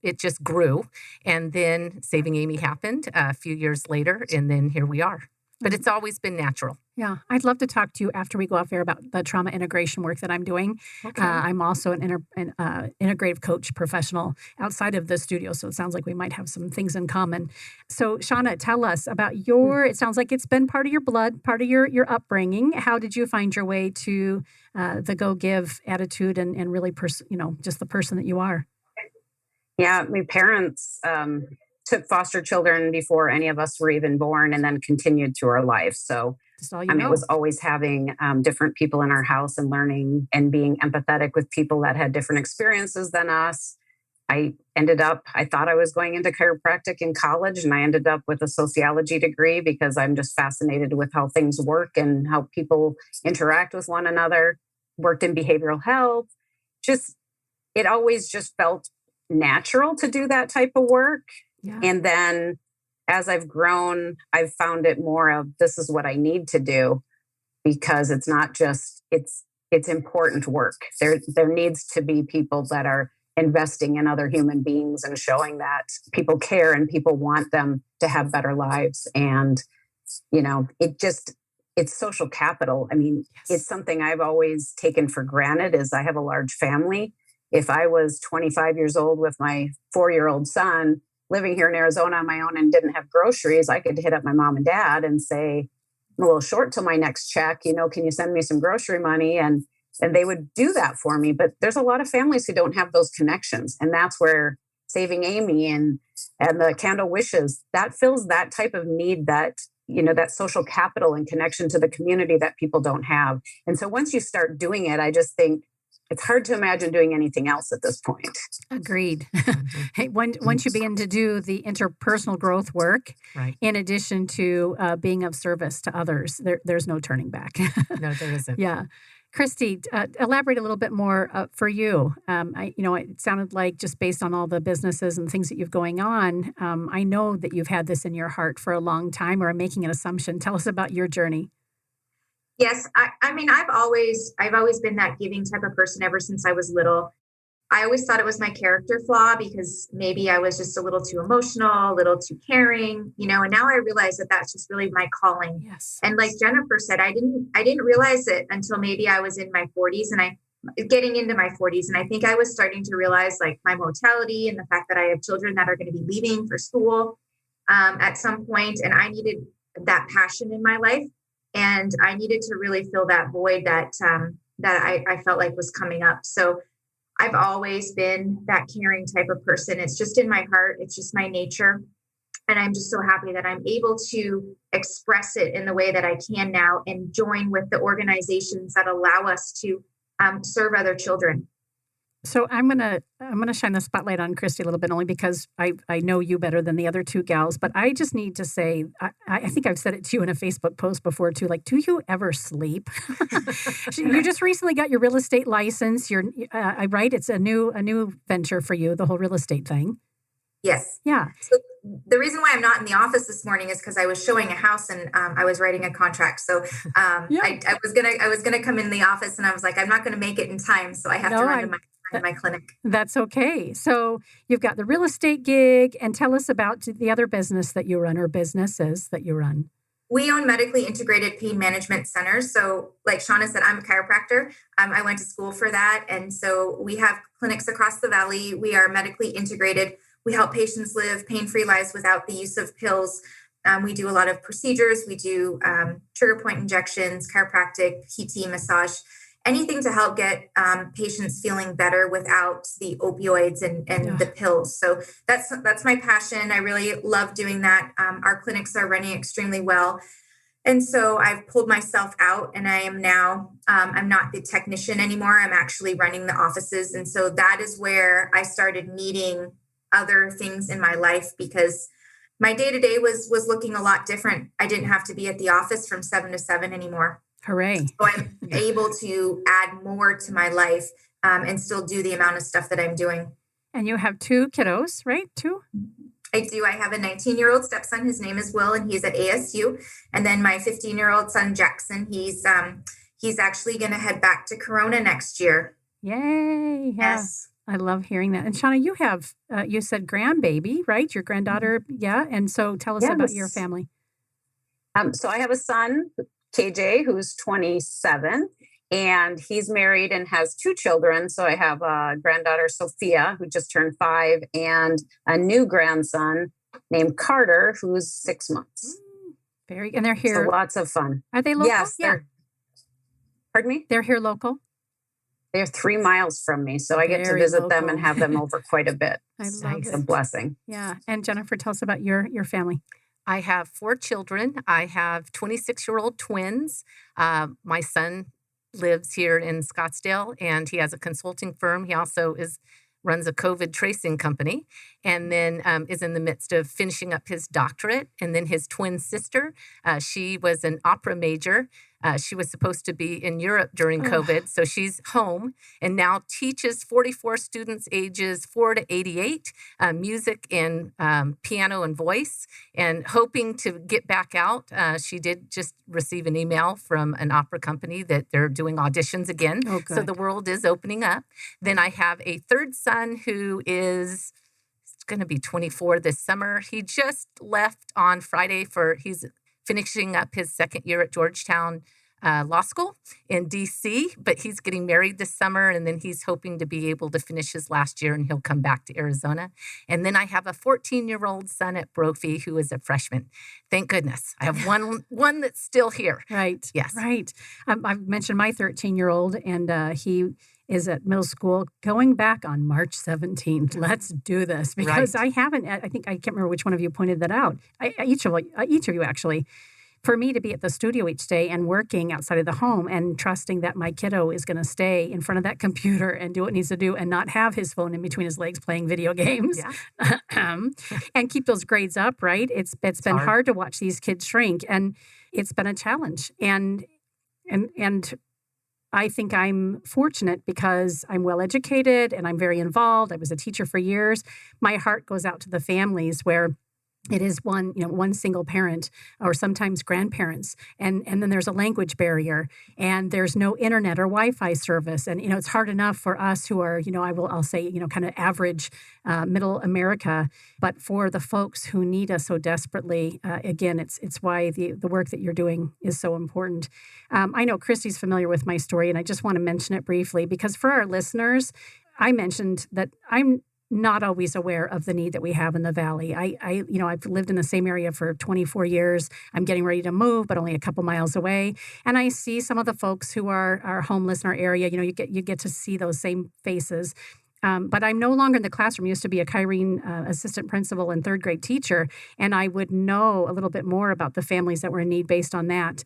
it just grew. And then Saving Amy happened a few years later, and then here we are. But it's always been natural. Yeah, I'd love to talk to you after we go off air about the trauma integration work that I'm doing. Okay. I'm also an integrative coach professional outside of the studio, so it sounds like we might have some things in common. So, Shawna, tell us about it sounds like it's been part of your blood, part of your upbringing. How did you find your way to the go-give attitude and really, just the person that you are? Yeah, my parents took foster children before any of us were even born, and then continued through our life. So, it was always having different people in our house and learning and being empathetic with people that had different experiences than us. I thought I was going into chiropractic in college, and I ended up with a sociology degree because I'm just fascinated with how things work and how people interact with one another. Worked in behavioral health. It always just felt natural to do that type of work. Yeah. And then as I've grown, I've found it more of, this is what I need to do, because it's not just, it's important work. There needs to be people that are investing in other human beings and showing that people care and people want them to have better lives. And, it's social capital. I mean, Yes. It's something I've always taken for granted, is I have a large family. If I was 25 years old with my 4-year-old son living here in Arizona on my own and didn't have groceries, I could hit up my mom and dad and say, I'm a little short till my next check, can you send me some grocery money? And they would do that for me. But there's a lot of families who don't have those connections. And that's where Saving Amy and the Candle Wishes, that fills that type of need, that, that social capital and connection to the community that people don't have. And so once you start doing it, I just think it's hard to imagine doing anything else at this point. Agreed. Hey, once you begin to do the interpersonal growth work, Right. in addition to being of service to others, there's no turning back. No, there isn't. Yeah. Kristy, elaborate a little bit more for you. It sounded like, just based on all the businesses and things that you've going on, I know that you've had this in your heart for a long time, or I'm making an assumption. Tell us about your journey. Yes, I've always been that giving type of person ever since I was little. I always thought it was my character flaw, because maybe I was just a little too emotional, a little too caring, and now I realize that that's just really my calling. Yes. And like Jennifer said, I didn't realize it until maybe I was in my 40s and getting into my 40s. And I think I was starting to realize, like, my mortality and the fact that I have children that are going to be leaving for school at some point. And I needed that passion in my life. And I needed to really fill that void that I felt like was coming up. So I've always been that caring type of person. It's just in my heart. It's just my nature. And I'm just so happy that I'm able to express it in the way that I can now, and join with the organizations that allow us to serve other children. So I'm gonna shine the spotlight on Kristy a little bit, only because I know you better than the other two gals. But I just need to say, I think I've said it to you in a Facebook post before too. Like, do you ever sleep? You just recently got your real estate license. Right? It's a new venture for you, the whole real estate thing. Yes. Yeah. So the reason why I'm not in the office this morning is because I was showing a house and I was writing a contract. So Yeah. I was gonna come in the office, and I was like, I'm not gonna make it in time, so I have to run to my in my clinic. That's okay. So you've got the real estate gig, and tell us about the other business that you run or businesses that you run. We own medically integrated pain management centers. So like Shawna said, I'm a chiropractor. I went to school for that. And so we have clinics across the valley. We are medically integrated. We help patients live pain-free lives without the use of pills. We do a lot of procedures. We do trigger point injections, chiropractic, PT, massage, anything to help get patients feeling better without the opioids and the pills. So that's my passion. I really love doing that. Our clinics are running extremely well. And so I've pulled myself out, and I am now, I'm not the technician anymore. I'm actually running the offices. And so that is where I started needing other things in my life, because my day-to-day was looking a lot different. I didn't have to be at the office from 7 to 7 anymore. Hooray. So I'm able to add more to my life and still do the amount of stuff that I'm doing. And you have 2 kiddos, right? 2? I do. I have a 19-year-old stepson. His name is Will, and he's at ASU. And then my 15-year-old son, Jackson, he's actually going to head back to Corona next year. Yay. Yeah. Yes. I love hearing that. And Shawna, you have, you said grandbaby, right? Your granddaughter. Yeah. And so tell us about your family. So I have a son, KJ, who's 27, and he's married and has 2 children. So I have a granddaughter, Sophia, who just turned 5, and a new grandson named Carter, who's 6 months. And they're here. So lots of fun. Are they local? Yes. Pardon me? They're here local? They're 3 miles from me. So I get to visit them and have them over quite a bit. It's a blessing. Yeah. And Jennifer, tell us about your family. I have 4 children. I have 26-year-old twins. My son lives here in Scottsdale, and he has a consulting firm. He also runs a COVID tracing company, and then is in the midst of finishing up his doctorate. And then his twin sister, she was an opera major. She was supposed to be in Europe during COVID, so she's home and now teaches 44 students ages 4 to 88, music and piano and voice, and hoping to get back out. She did just receive an email from an opera company that they're doing auditions again. So the world is opening up. Then I have a third son who is going to be 24 this summer. He just left on Friday he's finishing up his second year at Georgetown Law School in D.C., but he's getting married this summer, and then he's hoping to be able to finish his last year, and he'll come back to Arizona. And then I have a 14-year-old son at Brophy who is a freshman. Thank goodness. I have one that's still here. Right. Yes. Right. I've mentioned my 13-year-old, and he is at middle school going back on March 17th. Let's do this, because I can't remember which one of you pointed that out. Each of you actually. For me to be at the studio each day and working outside of the home and trusting that my kiddo is going to stay in front of that computer and do what it needs to do and not have his phone in between his legs playing video games and keep those grades up, right? It's been hard to watch these kids shrink, and it's been a challenge. And I think I'm fortunate because I'm well educated and I'm very involved. I was a teacher for years. My heart goes out to the families where it is one single parent or sometimes grandparents. And then there's a language barrier, and there's no internet or Wi-Fi service. And, it's hard enough for us who are, I'll say, kind of average middle America. But for the folks who need us so desperately, again, it's why the work that you're doing is so important. I know Kristy's familiar with my story, and I just want to mention it briefly because for our listeners, I mentioned that I'm not always aware of the need that we have in the Valley. I've lived in the same area for 24 years. I'm getting ready to move, but only a couple miles away. And I see some of the folks who are homeless in our area. You get to see those same faces. But I'm no longer in the classroom. I used to be a Kyrene assistant principal and third grade teacher, and I would know a little bit more about the families that were in need based on that.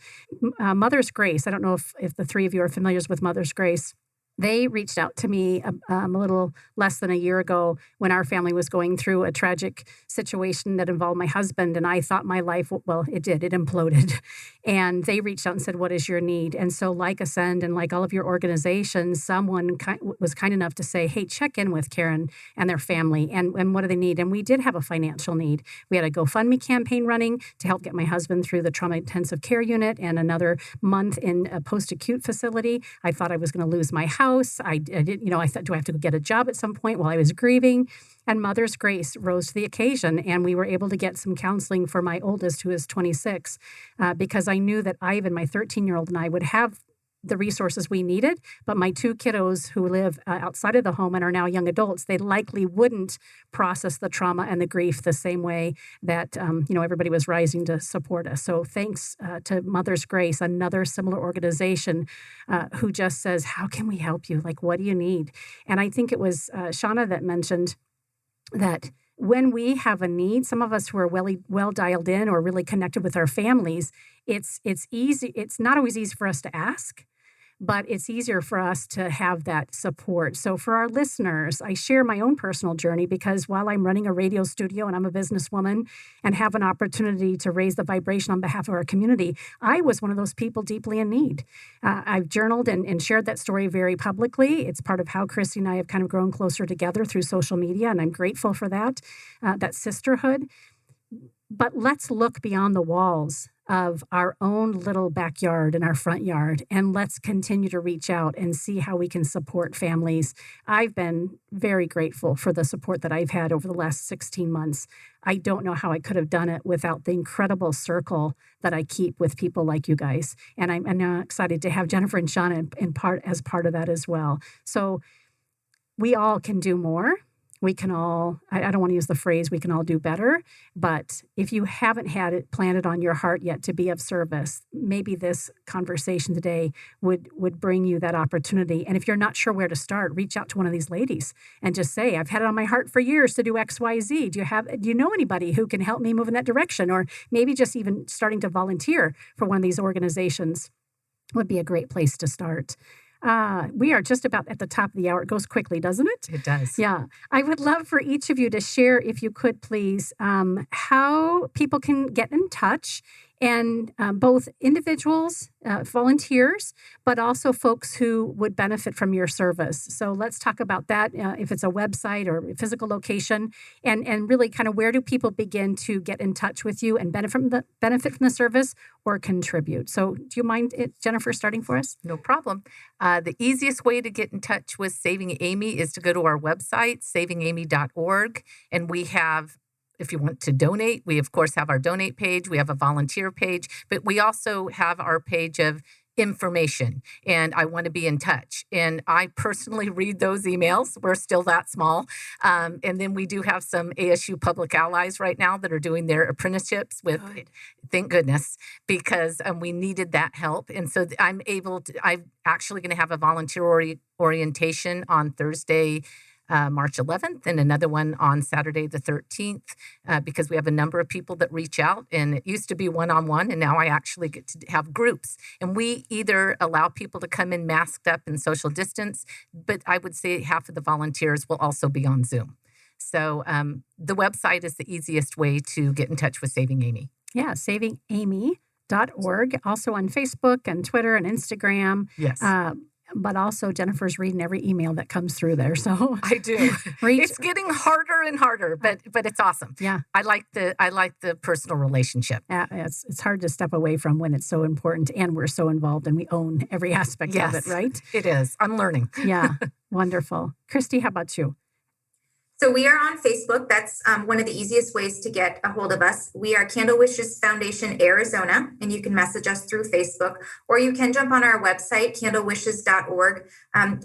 Mother's Grace, I don't know if the three of you are familiar with Mother's Grace. They reached out to me a little less than a year ago when our family was going through a tragic situation that involved my husband. And I thought my life, it did. It imploded. And they reached out and said, what is your need? And so like AZCEND and like all of your organizations, someone was kind enough to say, hey, check in with Karen and their family. And what do they need? And we did have a financial need. We had a GoFundMe campaign running to help get my husband through the trauma intensive care unit and another month in a post-acute facility. I thought I was going to lose my house. house. I didn't, I thought, do I have to get a job at some point while I was grieving? And Mother's Grace rose to the occasion, and we were able to get some counseling for my oldest, who is 26, because I knew that Ivan, my 13-year-old, and I would have the resources we needed, but my two kiddos who live outside of the home and are now young adults, they likely wouldn't process the trauma and the grief the same way that, everybody was rising to support us. So thanks to Mother's Grace, another similar organization who just says, how can we help you? Like, what do you need? And I think it was Shawna that mentioned that when we have a need, some of us who are well dialed in or really connected with our families, it's easy. It's not always easy for us to ask, but it's easier for us to have that support. So for our listeners, I share my own personal journey because while I'm running a radio studio and I'm a businesswoman and have an opportunity to raise the vibration on behalf of our community, I was one of those people deeply in need. I've journaled and shared that story very publicly. It's part of how Kristy and I have kind of grown closer together through social media, and I'm grateful for that sisterhood. But let's look beyond the walls of our own little backyard and our front yard, and let's continue to reach out and see how we can support families. I've been very grateful for the support that I've had over the last 16 months. I don't know how I could have done it without the incredible circle that I keep with people like you guys. And I'm now excited to have Jennifer and Shawna as part of that as well. So we all can do more. We can all, I don't want to use the phrase, we can all do better, but if you haven't had it planted on your heart yet to be of service, maybe this conversation today would bring you that opportunity. And if you're not sure where to start, reach out to one of these ladies and just say, I've had it on my heart for years to do X, Y, Z. Do you know anybody who can help me move in that direction? Or maybe just even starting to volunteer for one of these organizations would be a great place to start. We are just about at the top of the hour. It goes quickly, doesn't it? It does. Yeah. I would love for each of you to share, if you could please, how people can get in touch, and both individuals, volunteers, but also folks who would benefit from your service. So let's talk about that, if it's a website or a physical location, and really kind of where do people begin to get in touch with you and benefit from the service or contribute. So do you mind, Jennifer, starting for us? No problem. The easiest way to get in touch with Saving Amy is to go to our website, savingamy.org, and we have, if you want to donate, we of course have our donate page. We have a volunteer page, but we also have our page of information, and I want to be in touch. And I personally read those emails. We're still that small. And then we do have some ASU public allies right now that are doing their apprenticeships with, thank goodness, because we needed that help. And so I'm actually going to have a volunteer orientation on Thursday, March 11th, and another one on Saturday the 13th, because we have a number of people that reach out, and it used to be one-on-one, and now I actually get to have groups. And we either allow people to come in masked up and social distance, but I would say half of the volunteers will also be on Zoom. So the website is the easiest way to get in touch with Saving Amy. Yeah, savingamy.org, also on Facebook and Twitter and Instagram. Yes. But also Jennifer's reading every email that comes through there. So I do. It's getting harder and harder, but it's awesome. Yeah. I like the personal relationship. Yeah, it's hard to step away from when it's so important and we're so involved and we own every aspect of it, right? It is. I'm learning. Yeah. Wonderful. Kristy, how about you? So we are on Facebook. That's one of the easiest ways to get a hold of us. We are Candle Wishes Foundation Arizona, and you can message us through Facebook, or you can jump on our website, candlewishes.org.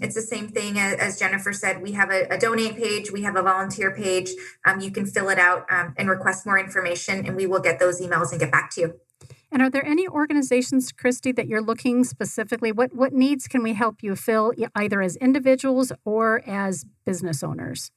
It's the same thing as Jennifer said. We have a donate page. We have a volunteer page. You can fill it out and request more information, and we will get those emails and get back to you. And are there any organizations, Kristy, that you're looking specifically? What needs can we help you fill, either as individuals or as business owners?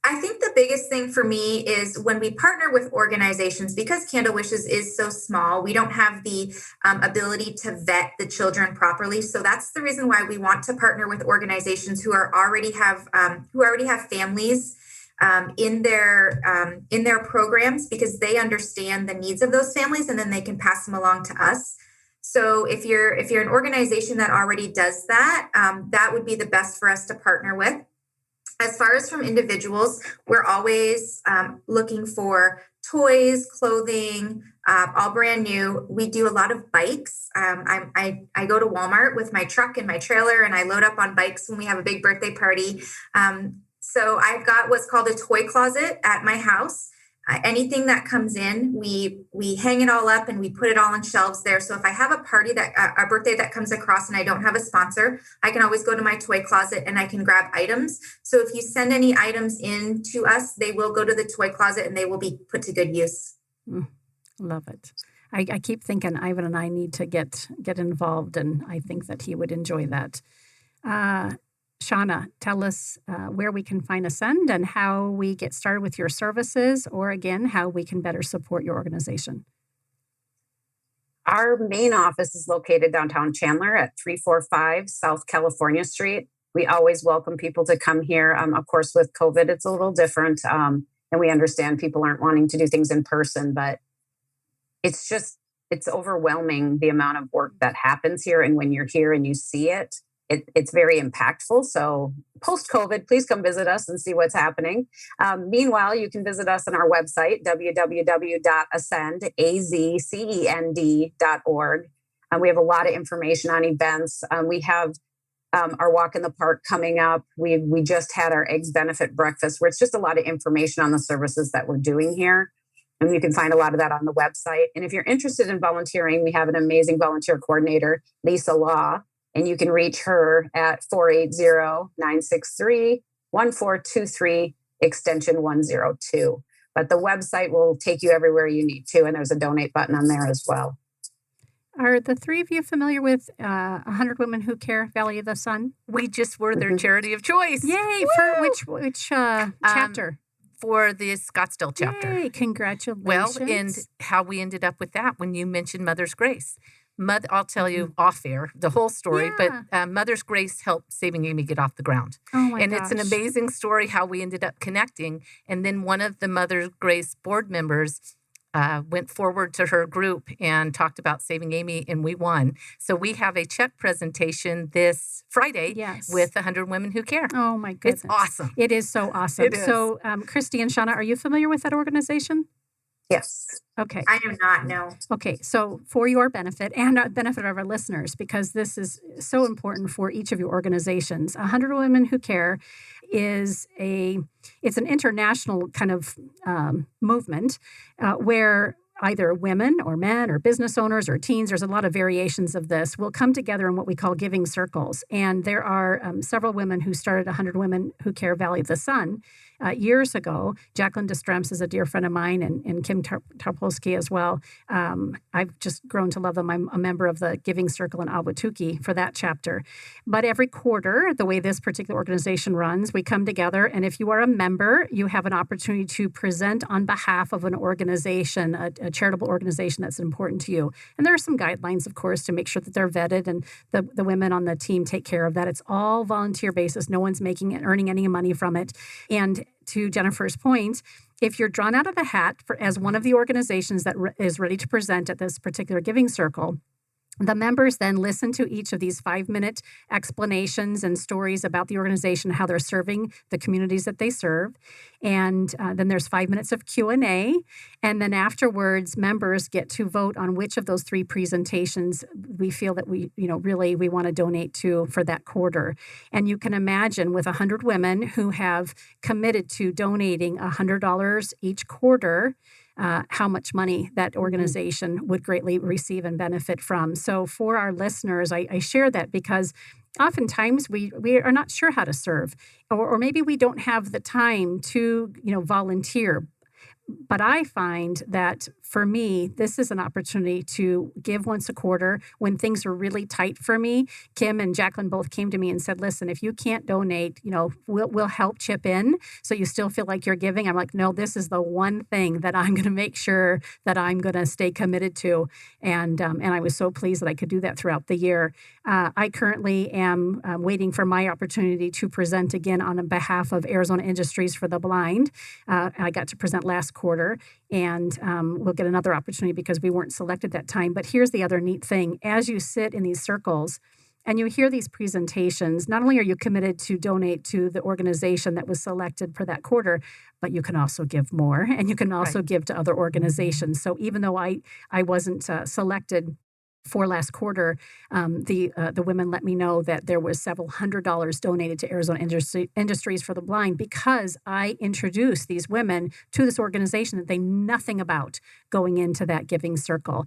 I think the biggest thing for me is when we partner with organizations, because Candle Wishes is so small, we don't have the ability to vet the children properly. So that's the reason why we want to partner with organizations who already have families in their programs, because they understand the needs of those families, and then they can pass them along to us. So if you're an organization that already does that, that would be the best for us to partner with. As far as from individuals, we're always looking for toys, clothing, all brand new. We do a lot of bikes. I go to Walmart with my truck and my trailer, and I load up on bikes when we have a big birthday party. So I've got what's called a toy closet at my house. Anything that comes in, we hang it all up and we put it all on shelves there. So if I have a party a birthday that comes across and I don't have a sponsor, I can always go to my toy closet and I can grab items. So if you send any items in to us, they will go to the toy closet and they will be put to good use. Love it. I keep thinking Ivan and I need to get involved, and I think that he would enjoy that. Shawna, tell us where we can find AZCEND and how we get started with your services, or again, how we can better support your organization. Our main office is located downtown Chandler at 345 South California Street. We always welcome people to come here. Of course, with COVID, it's a little different. And we understand people aren't wanting to do things in person, but it's overwhelming the amount of work that happens here. And when you're here and you see it, it's very impactful. So post-COVID, please come visit us and see what's happening. Meanwhile, you can visit us on our website, www.AZCEND.org. We have a lot of information on events. We have our walk in the park coming up. We just had our eggs benefit breakfast, where it's just a lot of information on the services that we're doing here. And you can find a lot of that on the website. And if you're interested in volunteering, we have an amazing volunteer coordinator, Lisa Law. And you can reach her at 480-963-1423, extension 102. But the website will take you everywhere you need to. And there's a donate button on there as well. Are the three of you familiar with 100 Women Who Care, Valley of the Sun? We just were their charity of choice. Yay! For which chapter? For the Scottsdale chapter. Yay, congratulations. Well, and how we ended up with that when you mentioned Mother's Grace. I'll tell you off air the whole story, but Mother's Grace helped Saving Amy get off the ground. Oh my And gosh. it's an amazing story how we ended up connecting. And then one of the Mother's Grace board members went forward to her group and talked about Saving Amy, and we won. So we have a check presentation this Friday with 100 Women Who Care. Oh my goodness. It's awesome. It is so awesome. It is. So Kristy and Shawna, are you familiar with that organization? Yes. Okay. I am not, no. Okay. So for your benefit and the benefit of our listeners, because this is so important for each of your organizations, 100 Women Who Care is it's an international kind of movement where either women or men or business owners or teens, there's a lot of variations of this, will come together in what we call giving circles. And there are several women who started 100 Women Who Care Valley of the Sun years ago. Jacqueline Destremps is a dear friend of mine, and Kim Tarpolsky as well. I've just grown to love them. I'm a member of the Giving Circle in Ahwatukee for that chapter. But every quarter, the way this particular organization runs, we come together, and if you are a member, you have an opportunity to present on behalf of an organization, a charitable organization that's important to you. And there are some guidelines, of course, to make sure that they're vetted and the women on the team take care of that. It's all volunteer basis. No one's earning any money from it. And to Jennifer's point, if you're drawn out of the hat as one of the organizations that is ready to present at this particular giving circle, the members then listen to each of these 5-minute explanations and stories about the organization, how they're serving the communities that they serve. And then there's 5 minutes of Q&A. And then afterwards, members get to vote on which of those 3 presentations we feel that we want to donate to for that quarter. And you can imagine with 100 women who have committed to donating $100 each quarter, how much money that organization would greatly receive and benefit from. So for our listeners, I share that because oftentimes we are not sure how to serve, or maybe we don't have the time to volunteer. But I find that for me, this is an opportunity to give once a quarter when things are really tight for me. Kim and Jacqueline both came to me and said, listen, if you can't donate, we'll help chip in so you still feel like you're giving. I'm like, no, this is the one thing that I'm going to make sure that I'm going to stay committed to. And I was so pleased that I could do that throughout the year. I currently am waiting for my opportunity to present again on behalf of Arizona Industries for the Blind. I got to present last quarter, and we'll get another opportunity because we weren't selected that time. But here's the other neat thing. As you sit in these circles, and you hear these presentations, not only are you committed to donate to the organization that was selected for that quarter, but you can also give more, and you can also give to other organizations. So even though I wasn't selected for last quarter, the women let me know that there was several $100s donated to Arizona Industries for the Blind because I introduced these women to this organization that they knew nothing about going into that giving circle.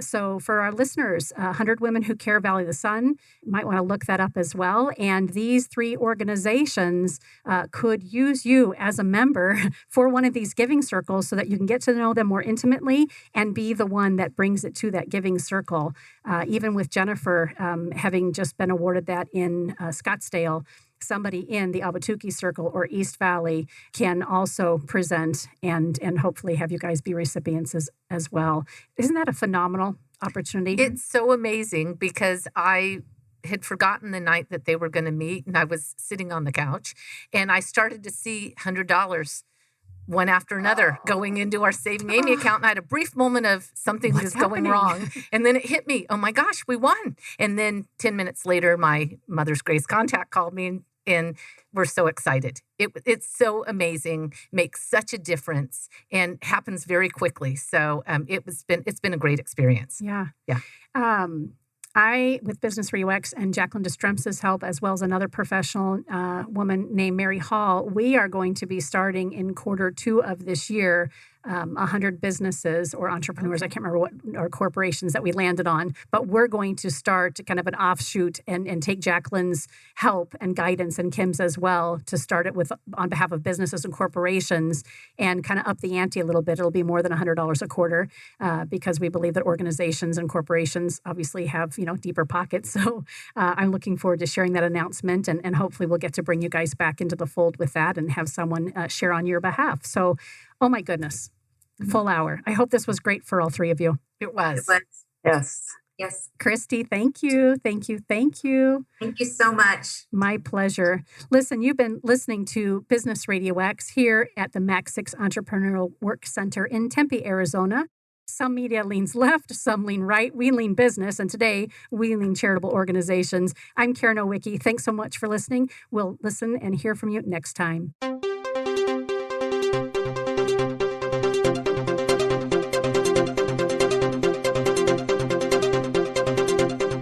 So for our listeners, 100 Women Who Care Valley of the Sun, you might want to look that up as well. And these 3 organizations could use you as a member for one of these giving circles so that you can get to know them more intimately and be the one that brings it to that giving circle. Even with Jennifer having just been awarded that in Scottsdale, somebody in the Albuquerque Circle or East Valley can also present and hopefully have you guys be recipients as well. Isn't that a phenomenal opportunity? It's so amazing because I had forgotten the night that they were going to meet, and I was sitting on the couch, and I started to see $100 one after another going into our Saving Amy account. And I had a brief moment of something was going wrong. And then it hit me, oh my gosh, we won. And then 10 minutes later, my Mother's Grace contact called me and we're so excited. It's so amazing, makes such a difference and happens very quickly. So it's been a great experience. Yeah. Yeah. I, with Business RadioX and Jacqueline DeStremps' help, as well as another professional woman named Mary Hall, we are going to be starting in Q2 of this year 100 businesses or entrepreneurs, I can't remember what, or corporations that we landed on, but we're going to start kind of an offshoot and take Jacqueline's help and guidance and Kim's as well to start it with on behalf of businesses and corporations and kind of up the ante a little bit. It'll be more than $100 a quarter because we believe that organizations and corporations obviously have, deeper pockets. So I'm looking forward to sharing that announcement and hopefully we'll get to bring you guys back into the fold with that and have someone share on your behalf. So, oh my goodness. Full hour. I hope this was great for all 3 of you. It was. Yes. Yes. Kristy, thank you. Thank you. Thank you. Thank you so much. My pleasure. Listen, you've been listening to Business RadioX here at the Max 6 Entrepreneurial Work Center in Tempe, Arizona. Some media leans left, some lean right. We lean business, and today we lean charitable organizations. I'm Kiernan. Thanks so much for listening. We'll listen and hear from you next time.